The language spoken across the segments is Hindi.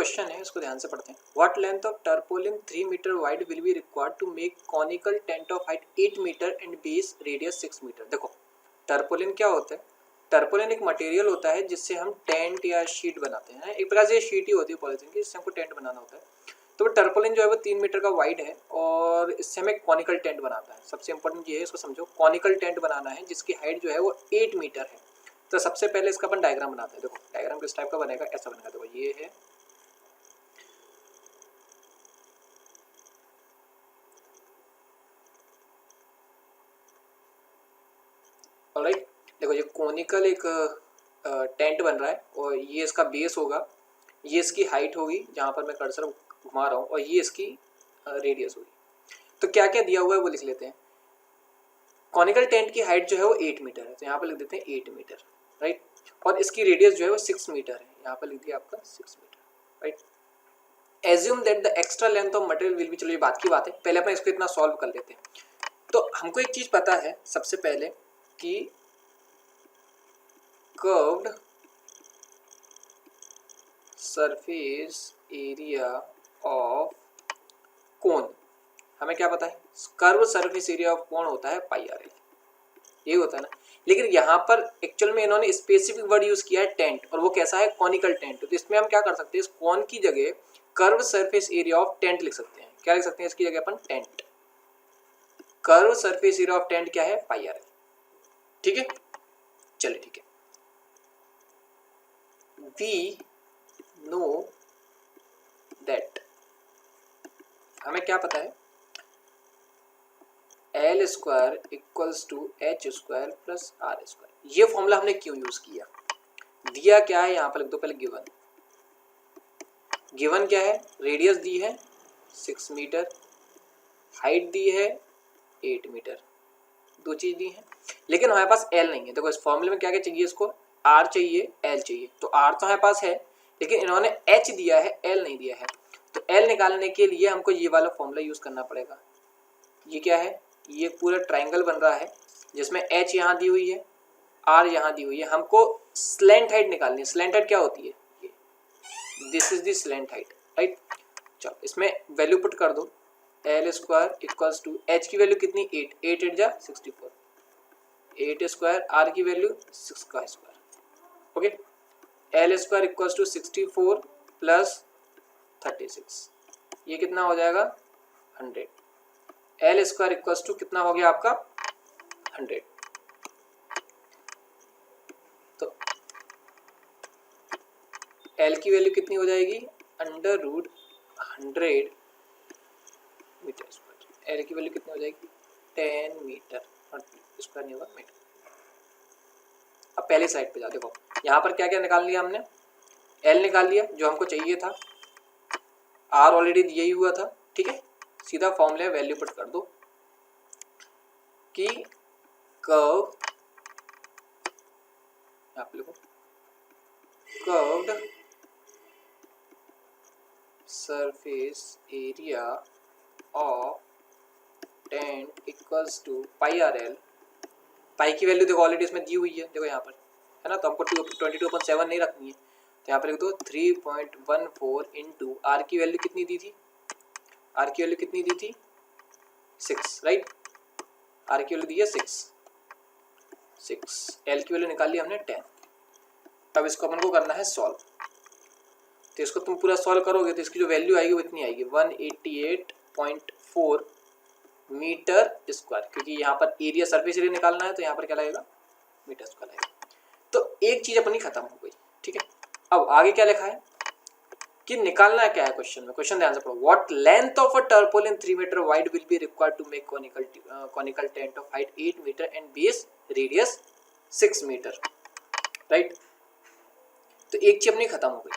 क्वेश्चन है, इसको ध्यान से पढ़ते हैं। What length of tarpaulin 3 metre wide will be required to make conical tent of height 8 metre and base radius 6 metre. देखो टर्पोलिन क्या होता है, टर्पोलिन एक मटेरियल होता है जिससे हम टेंट या शीट बनाते हैं। एक प्रकार से शीट ही होती है पॉलिथीन की, जिससे हमको टेंट बनाना होता है। तो टर्पोलिन जो है वो 3 मीटर का वाइड है और इससे हमें कॉनिकल टेंट बनाता है। सबसे इंपॉर्टेंट ये है, इसको समझो, कॉनिकल टेंट बनाना है जिसकी हाइट जो है वो 8 मीटर है। तो सबसे पहले इसका अपन डायग्राम बनाते हैं। देखो डायग्राम किस टाइप का बनेगा, ऐसा बनेगा। देखो ये है, ऑलराइट। देखो ये कॉनिकल एक टेंट बन रहा है और ये इसका बेस होगा, ये इसकी हाइट होगी जहाँ पर मैं कर्सर घुमा रहा हूँ, और ये इसकी रेडियस होगी। तो क्या क्या दिया हुआ है वो लिख लेते हैं। कॉनिकल टेंट की हाइट जो है वो 8 मीटर है, तो यहाँ पर लिख देते हैं 8 मीटर, राइट। और इसकी रेडियस जो है वो 6 मीटर है, यहाँ पर लिख दिया आपका 6 metre, right. Assume that the extra length of material will be, चलो ये बात की बात है, पहले अपन इसको इतना सॉल्व कर लेते हैं। तो हमको एक चीज पता है सबसे पहले कि curved surface area of cone, हमें क्या पता है, curve surface area of cone होता है पाई आर एल, ये होता है ना। लेकिन यहाँ पर एक्चुअल में इन्होंने स्पेसिफिक वर्ड यूज किया है टेंट, और वो कैसा है, कॉनिकल टेंट। तो इसमें हम क्या कर सकते हैं, इस कोन की जगह curve surface area of tent लिख सकते हैं। क्या लिख सकते हैं इसकी जगह अपन, tent. Curve surface area of tent क्या है, पाई आर एल, ठीक है। चलिए ठीक है, वी नो दैट, हमें क्या पता है, L square equals to H square plus R square. ये फॉर्मूला हमने क्यों यूज किया, दिया क्या है यहाँ पर लिख दो पहले, गिवन। गिवन क्या है, रेडियस दी है 6 मीटर, हाइट दी है 8 मीटर, दो चीज दी है। लेकिन हमारे पास एल नहीं है। देखो इस फॉर्मूले में क्या क्या चाहिए, इसको आर चाहिए, एल चाहिए। तो आर तो हमारे पास है, लेकिन इन्होंने एच दिया है, एल नहीं दिया है। तो एल निकालने के लिए हमको ये वाला फॉर्मूला यूज करना पड़ेगा। ये क्या है, ये पूरा ट्राइंगल बन रहा है जिसमें एच यहाँ दी हुई है, आर यहाँ दी हुई है। हमको स्लैंट हाइट निकालनी है। स्लैंट हाइट क्या होती है, ये, this is the slant height, right. चलो इसमें वैल्यू पुट कर दो, L square equals to H की वैल्यू कितनी, 8, 8 8 जा 64, 8 स्क्वायर, आर की वैल्यू 6 का square, okay. L square equals to 64 plus 36, ये कितना हो जाएगा 100। एल स्क्वायर इक्वल्स टू कितना हो गया आपका 100। तो एल की वैल्यू कितनी हो जाएगी, under root 100 metre square. L की वैल्यू कितनी हो जाएगी 10 मीटर, स्क्वायर नहीं होगा, मीटर। अब पहली साइड पे जा, देखो यहाँ पर क्या क्या निकाल लिया हमने, एल निकाल लिया जो हमको चाहिए था, आर ऑलरेडी दिया ही हुआ था, ठीक है। सीधा फॉर्मूले वैल्यू पुट कर दो कि कर्व, यहाँ पे लिखो, curved surface area of tent equals to pi R L. Pi की वैल्यू देखो ऑलरेडी इसमें दी हुई है, देखो यहाँ पर है ना, तो हमको 22/7 नहीं रखनी है। तो यहाँ पर लिख दो 3.14 इंटू आर की वैल्यू कितनी दी थी, आर की वैल्यू कितनी दी थी 6, राइट। आर की वैल्यू दी है 6, एल की वैल्यू निकाल ली हमने 10। तब इसको अपन को करना है सॉल्व। तो इसको तुम पूरा सॉल्व करोगे तो इसकी जो वैल्यू आएगी वो इतनी आएगी 188.4 मीटर स्क्वायर, क्योंकि यहाँ पर एरिया सरफेस एरिया निकालना है, तो यहाँ पर क्या लगेगा, मीटर स्क्वायर लगेगा। तो एक चीज अपनी खत्म हो गई, ठीक है। अब आगे क्या लिखा है कि निकालना क्या है क्वेश्चन में, क्वेश्चन ध्यान से पढ़ो। What length of a tarpaulin 3 metre wide will be required to make conical tent of height 8 metre and base radius 6 metre, right. तो एक चीज अपनी खत्म हो गई।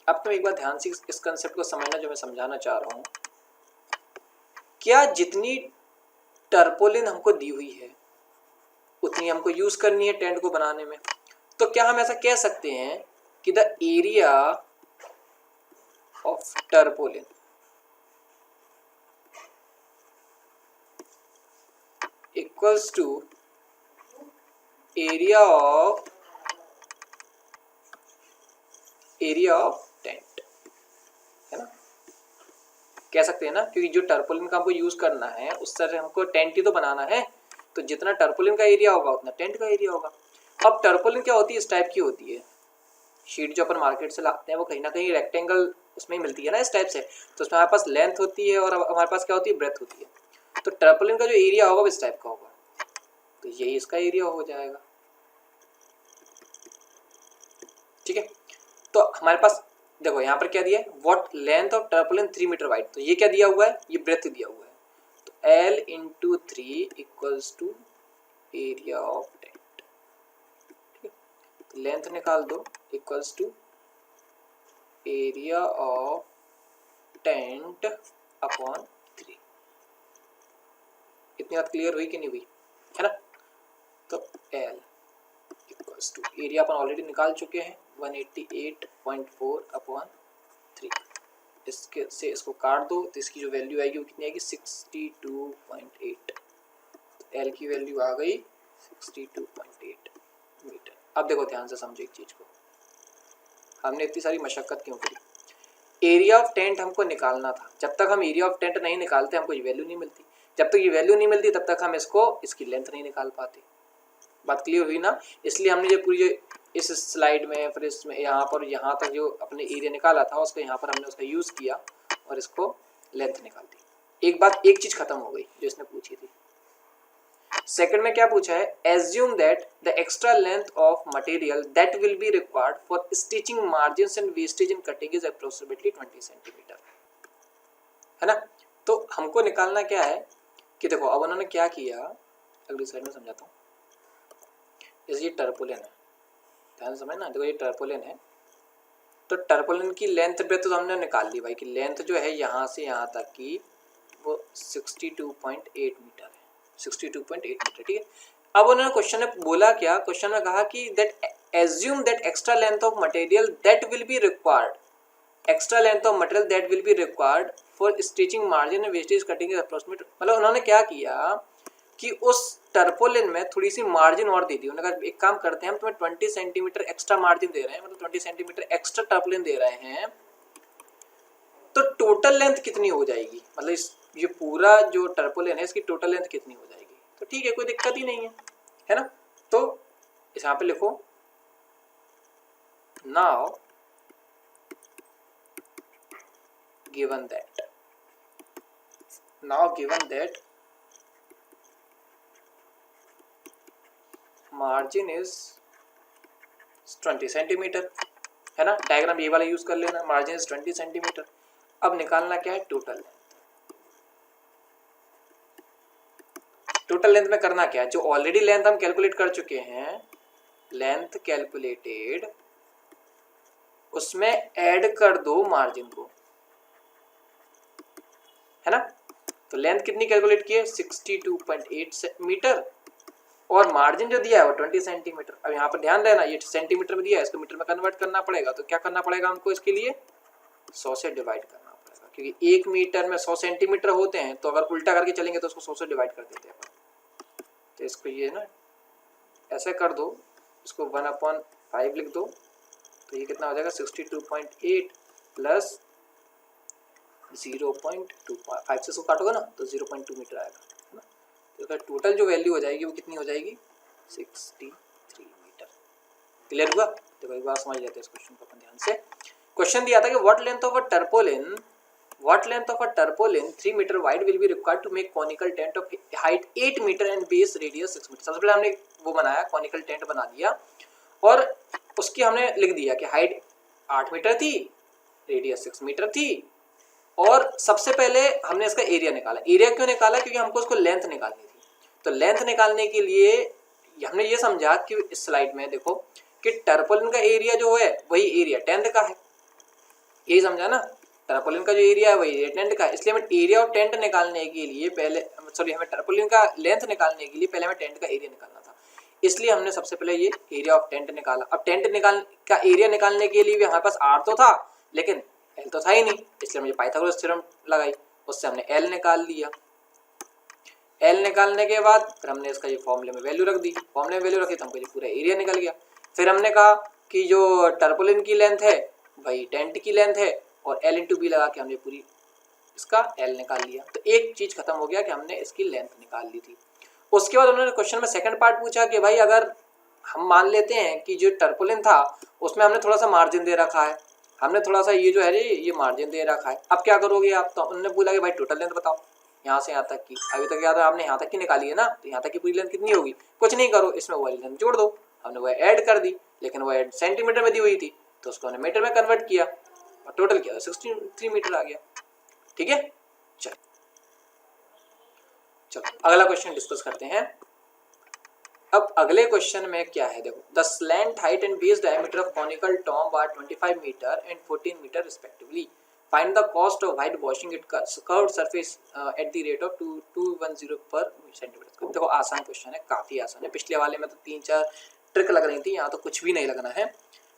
अब तुम एक बार ध्यान से इस कंसेप्ट को समझना जो मैं समझाना चाह रहा हूं। क्या जितनी टर्पोलिन हमको दी हुई है उतनी हमको यूज करनी है टेंट को बनाने में। तो क्या हम ऐसा कह सकते हैं कि the area of tarpaulin equals to area of tent. कह सकते हैं ना, क्योंकि जो टर्पोलिन का हमको यूज करना है उस तरह हमको टेंट ही तो बनाना है, तो जितना टर्पोलिन का एरिया होगा उतना टेंट का एरिया होगा। अब टर्पोलिन क्या होती है, इस टाइप की होती है शीट जो अपन मार्केट से लाते हैं, वो कहीं ना कहीं रेक्टेंगल उसमें ही मिलती है ना इस टाइप से, तो उसमें हमारे पास लेंथ होती है और हमारे पास क्या होती है, ब्रेथ होती है। तो टर्पोलिन का जो एरिया होगा वो इस टाइप का होगा, तो यही इसका एरिया हो जाएगा। ठीक है, तो हमारे पास देखो यहाँ पर क्या दिया है, what length of tarpaulin 3 metre wide, तो ये क्या दिया हुआ है, ये ब्रेथ दिया हुआ है, तो L into 3 equals to area of tent. ठीक है, तो लेंथ निकाल दो equals to area of tent upon 3। इतनी बात क्लियर हुई कि नहीं हुई, है ना। तो L इक्वल्स टू एरिया अपन ऑलरेडी निकाल चुके हैं 188.4 अपॉन 3, इसके से इसको काट दो तो इसकी जो वैल्यू आएगी वो कितनी आएगी, 62.8। तो L की वैल्यू आ गई 62.8 मीटर। अब देखो ध्यान से समझो एक चीज को, हमने इतनी सारी मशक्कत क्यों करी, एरिया ऑफ टेंट हमको निकालना था। जब तक हम एरिया ऑफ टेंट नहीं निकालते हमको ये वैल्यू नहीं मिलती, जब तक ये वैल्यू नहीं मिलती तब तक हम इसकी लेंथ नहीं निकाल पाते। बात क्लियर हुई ना। इसलिए हमने जो पूरी इस स्लाइड में फिर इसमें यहाँ पर यहाँ तक जो अपने एरिया निकाला था उसको यहाँ पर हमने उसका यूज किया और इसको लेंथ निकाल दी। एक चीज खत्म हो गई जो इसने पूछी थी। सेकंड में क्या पूछा है, assume that the extra length of material that will be required for stitching margins and wastage in cutting is approximately 20 centimetre, है ना। तो हमको निकालना क्या है कि देखो अब उन्होंने क्या किया, अगली स्लाइड में समझाता हूँ। जैसे ये टर्पोलिन है, ध्यान समझना, देखो ये टर्पोलिन है, तो टर्पोलिन की लेंथ ब्रेथ तो हमने निकाल ली भाई, कि लेंथ जो है यहाँ से यहाँ तक की वो 62.8 मीटर है, 62.8 मीटर। ठीक है, अब उन्होंने क्वेश्चन में बोला क्या, क्वेश्चन में कहा कि that assume that extra length of material that will be required, extra length of material that will be required for stitching margin and wastage cutting approximate. मतलब उन्होंने क्या किया कि उस टर्पोलिन में थोड़ी सी मार्जिन और दे दी। उन्होंने कहा एक काम करते हैं, हम तुम्हें 20 सेंटीमीटर एक्स्ट्रा मार्जिन दे रहे हैं, मतलब 20 सेंटीमीटर एक्स्ट्रा टर्पोलिन दे रहे हैं, तो टोटल लेंथ कितनी हो जाएगी, मतलब ये पूरा जो टर्पोलिन है इसकी टोटल लेंथ कितनी हो जाएगी। तो ठीक है, कोई दिक्कत ही नहीं है ना। तो इस यहाँ पे लिखो, now given that margin is 20 centimetre, है ना। डायग्राम ये वाला यूज कर लेना, मार्जिन इज 20 सेंटीमीटर। अब निकालना क्या है, टोटल लेंथ। टोटल लेंथ में करना क्या है, जो ऑलरेडी लेंथ हम कैलकुलेट कर चुके हैं, लेंथ कैलकुलेटेड, उसमें ऐड कर दो मार्जिन को, है ना। तो लेंथ कितनी कैलकुलेट की है, 62.8 मीटर, और मार्जिन जो दिया है वो 20 सेंटीमीटर। अब यहाँ पर ध्यान देना, ये सेंटीमीटर में दिया है, इसको मीटर में कन्वर्ट करना पड़ेगा। तो क्या करना पड़ेगा हमको, इसके लिए 100 से डिवाइड करना पड़ेगा, क्योंकि 1 मीटर में 100 सेंटीमीटर होते हैं, तो अगर उल्टा करके चलेंगे तो उसको 100 से डिवाइड कर देते हैं। तो इसको ये ना ऐसे कर दो, इसको 1/5 लिख दो, तो ये कितना हो जाएगा, 62.8 प्लस 0.25 से इसको काटोगे ना तो 0.2 मीटर आएगा, है ना। तो टोटल जो वैल्यू हो जाएगी वो कितनी हो जाएगी, 63 मीटर। क्लियर हुआ। देखो एक बार समझ लेते हैं इस क्वेश्चन को अपन ध्यान से। क्वेश्चन दिया था कि what length of a tarpaulin 3 metre wide will be required to make conical tent of height 8 metre and base radius 6 metre. सबसे पहले हमने वो बनाया, कॉनिकल टेंट बना दिया, और उसकी हमने लिख दिया कि हाइट 8 मीटर थी, रेडियस 6 मीटर थी, और सबसे पहले हमने इसका एरिया निकाला। एरिया क्यों निकाला, क्योंकि हमको उसको लेंथ निकालनी थी। तो लेंथ निकालने के लिए हमने ये समझा कि इस स्लाइड में देखो कि टर्पोलिन का एरिया जो है वही एरिया टेंट का है, यही समझा ना। टर्पोलिन का जो एरिया है वही एरिया टेंट का है, इसलिए हमें एरिया ऑफ टेंट निकालने के लिए पहले, हमें टर्पोलिन का लेंथ निकालने के लिए पहले हमें टेंट का एरिया निकालना था, इसलिए हमने सबसे पहले ये एरिया ऑफ टेंट निकाला। अब टेंट का एरिया निकालने के लिए भी हमारे पास आर तो था लेकिन एल तो था ही नहीं, इसलिए हमने पाइथागोरस थ्योरम लगाई, उससे हमने एल निकाल लिया। एल निकालने के बाद फिर हमने इसका ये फॉर्मूले में वैल्यू रख दी, फॉर्मूले में वैल्यू रखी तो हमको ये पूरा एरिया निकल गया। फिर हमने कहा कि जो टर्पोलिन की लेंथ है वही टेंट की लेंथ है, और एल इंटू बी लगा के हमने पूरी इसका एल निकाल लिया, तो एक चीज खत्म हो गया कि हमने इसकी लेंथ निकाल ली थी। उसके बाद उन्होंने क्वेश्चन में सेकंड पार्ट पूछा कि भाई अगर हम मान लेते हैं कि जो टर्पुलिन था उसमें हमने थोड़ा सा मार्जिन दे रखा है, हमने थोड़ा सा ये जो है ये मार्जिन दे रखा है, अब क्या करोगे आप? तो उन्होंने बोला कि भाई टोटल लेंथ बताओ यहाँ से यहाँ तक की, अभी तक याद है आपने यहाँ तक की निकाली है ना, तो यहाँ तक की पूरी लेंथ कितनी होगी? कुछ नहीं करो, इसमें वो लेंथ जोड़ दो। हमने वो ऐड कर दी, लेकिन वो ऐड सेंटीमीटर में दी हुई थी तो उसको हमने मीटर में कन्वर्ट किया और टोटल किया 63 मीटर आ गया। ठीक है, चलो अगला क्वेश्चन डिस्कस करते हैं। अब अगले क्वेश्चन में क्या है, देखो the slant height and base diameter of conical tomb are 25 metre and 14 metre respectively, find the cost of white washing it curved surface at the rate of 2210 per centimetre. देखो आसान क्वेश्चन है, काफी आसान है, पिछले वाले में तो 3-4 ट्रिक लग रही थी, यहाँ तो कुछ भी नहीं लगना है।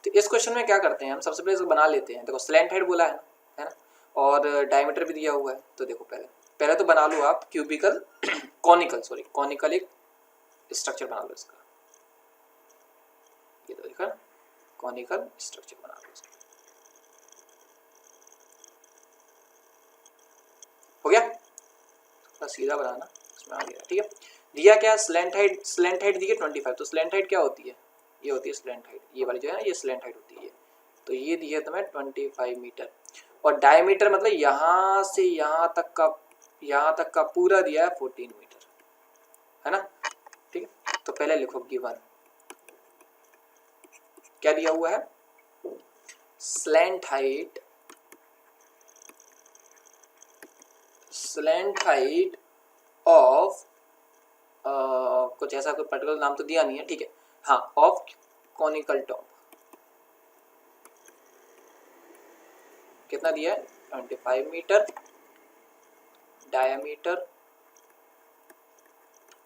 तो इस क्वेश्चन में क्या करते हैं हम, सबसे पहले बना लेते हैं। देखो स्लैंट हाइट बोला है ना, और डायमीटर भी दिया हुआ है, तो देखो पहले तो बना लो आप क्यूबिकल कॉनिकल एक स्ट्रक्चर बना लो इसका, ये तो देखा कॉनिकल स्ट्रक्चर बना लो इसका, हो गया, थोड़ा सीधा बनाना इसमें आ गया। ठीक है, दिया क्या, स्लैंट हाइट दी है 25, तो स्लैंट हाइट क्या होती है, ये होती है स्लैंट हाइट, ये वाली जो है ना ये स्लैंट हाइट होती है, तो ये दी है तुम्हें 25 मीटर, और डायमीटर मतलब यहाँ से यहाँ तक का पूरा दिया है 14 मीटर, है ना। ठीक है, तो पहले लिखो गिवन क्या दिया हुआ है, स्लैंट हाइट ऑफ कुछ ऐसा कोई पर्टिकुलर नाम तो दिया नहीं है, ठीक है, हाँ, ऑफ कॉनिकल टॉप कितना दिया है 25 metre, diameter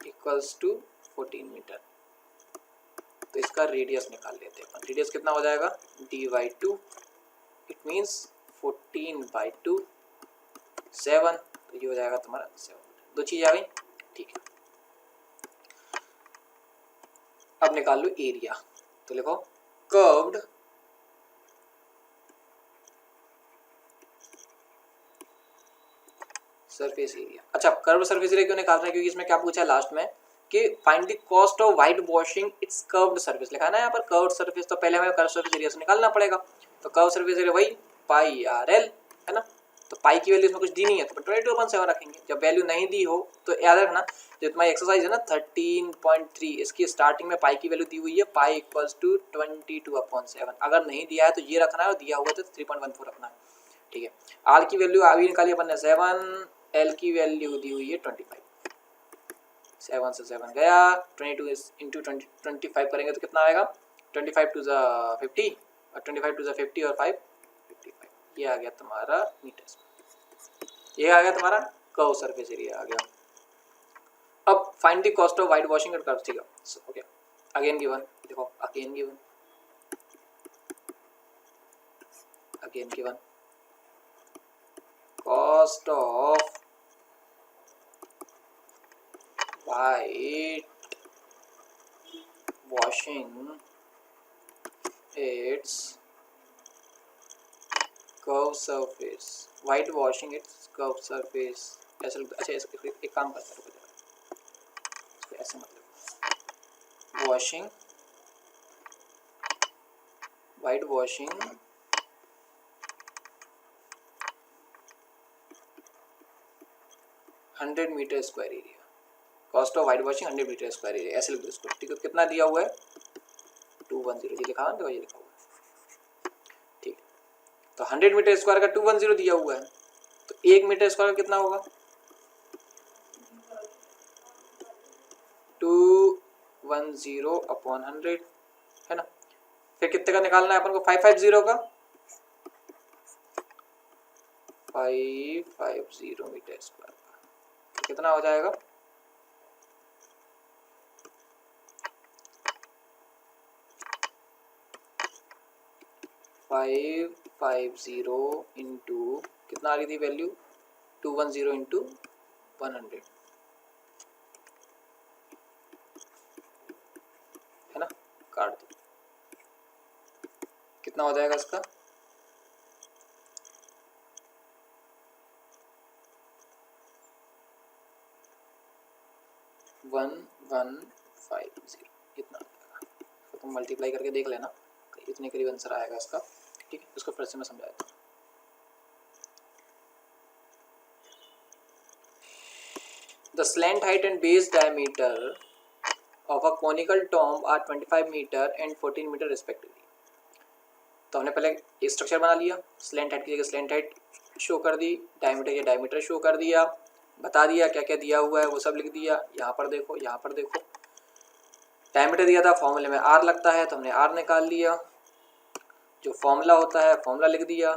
equals to 14 metre, तो इसका रेडियस निकाल लेते हैं। रेडियस कितना हो जाएगा d/2, इट मीन्स 14/2 7, तो ये हो जाएगा तुम्हारा 7, दो चीज आ गई। ठीक है, अब निकाल लो एरिया, तो लिखो कर्व्ड सरफेस एरिया। अच्छा, कर्व सरफेस एरिया क्यों निकाल रहे हैं, क्योंकि इसमें क्या पूछा है लास्ट में कि find the cost of white washing it's curved surface, लिखा है ना यहाँ पर कर्व्ड सरफेस, तो पहले हमें कर्व सरफेस एरिया से निकालना पड़ेगा, तो कर्व सरफेस एरिया वही पाई आर एल है ना, तो पाई की वैल्यू इसमें कुछ दी नहीं है तो 22/7 रखेंगे, जब वैल्यू नहीं दी हो तो याद रखना जो तुम्हारी एक्सरसाइज है ना 13.3, इसकी स्टार्टिंग में पाई की वैल्यू दी हुई है पाई इक्वल्स टू 22/7, अगर नहीं दिया है तो ये रखना है और दिया हुआ है तो 3.14 रखना है। ठीक है, आर की वैल्यू अभी निकाली अपन ने 7, एल की वैल्यू दी हुई है 25, 7 से 7 गया, 22 इंटू 25 करेंगे तो कितना आएगा 25 टू ज़ा 50 और 25 टू ज़ा 50 और 5 55, ये आ गया तुम्हारा मीटर्स, ये आ गया तुम्हारा कर्व सरफेस एरिया आ गया। अब find the cost of white washing at curve, ठीक है, हो गया। अगेन गिवन, देखो again given cost of white washing its curved surface, white washing its curved surface, ऐसे अच्छा एक काम करते हैं, इसको ऐसे मतलब washing white washing 100 metre square area, cost of white washing 100 metre square area, ऐसे लिख दो इसको। ठीक है, कितना दिया हुआ है 210, ये लिखा है, ये लिखा हुआ है। ठीक, तो 100 मीटर स्क्वायर का 210 दिया हुआ है, तो 1 मीटर स्क्वायर का कितना होगा 210/100 है ना। फिर कितने का निकालना है अपन को 550 का, 550 मीटर स्क्वायर का, तो कितना हो जाएगा 550 इंटू कितना आ रही थी वैल्यू 210 इंटू 100 है ना, काट दो, कितना हो जाएगा इसका 1150 इतना आएगा। तो तुम मल्टीप्लाई करके देख लेना, इतने करीब आंसर आएगा इसका। ठीक है, इसको फिर से मैं समझा देता हूँ। The slant height and base diameter of a conical tomb are 25 metre and 14 metre respectively। तो हमने पहले एक स्ट्रक्चर बना लिया, स्लैंट हाइट की जगह स्लैंट हाइट शो कर दी, डायमीटर या डायमीटर शो कर दिया, बता दिया क्या क्या दिया हुआ है वो सब लिख दिया। यहाँ पर देखो, यहाँ पर देखो, डायमीटर दिया था, फॉर्मूले में आर लगता है तो हमने आर निकाल लिया, जो फॉर्मूला होता है फॉर्मूला लिख दिया,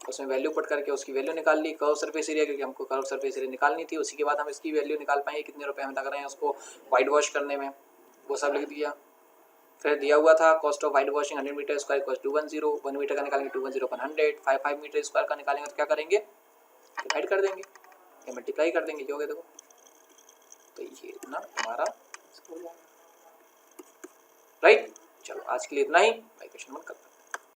उसमें वैल्यू पुट करके उसकी वैल्यू निकाल ली। कर्व सरफेस एरिया, क्योंकि हमको कर्व सरफेस एरिया निकालनी थी, उसी के बाद हम इसकी वैल्यू निकाल पाएंगे, कितने रुपए हमें लग रहे हैं उसको वाइट वॉश करने में, वो सब लिख दिया। फिर दिया हुआ था cost of white washing 100 metre square cost 210, 1 metre का निकालेंगे 210 पर 100, 5 मीटर स्क्वायर का निकालेंगे तो क्या करेंगे, डिवाइड कर देंगे या मल्टीप्लाई कर देंगे, जो होगा देखो। तो ये इतना हमारा राइट। चलो आज के लिए इतना ही, क्वेश्चन 1 करते हैं।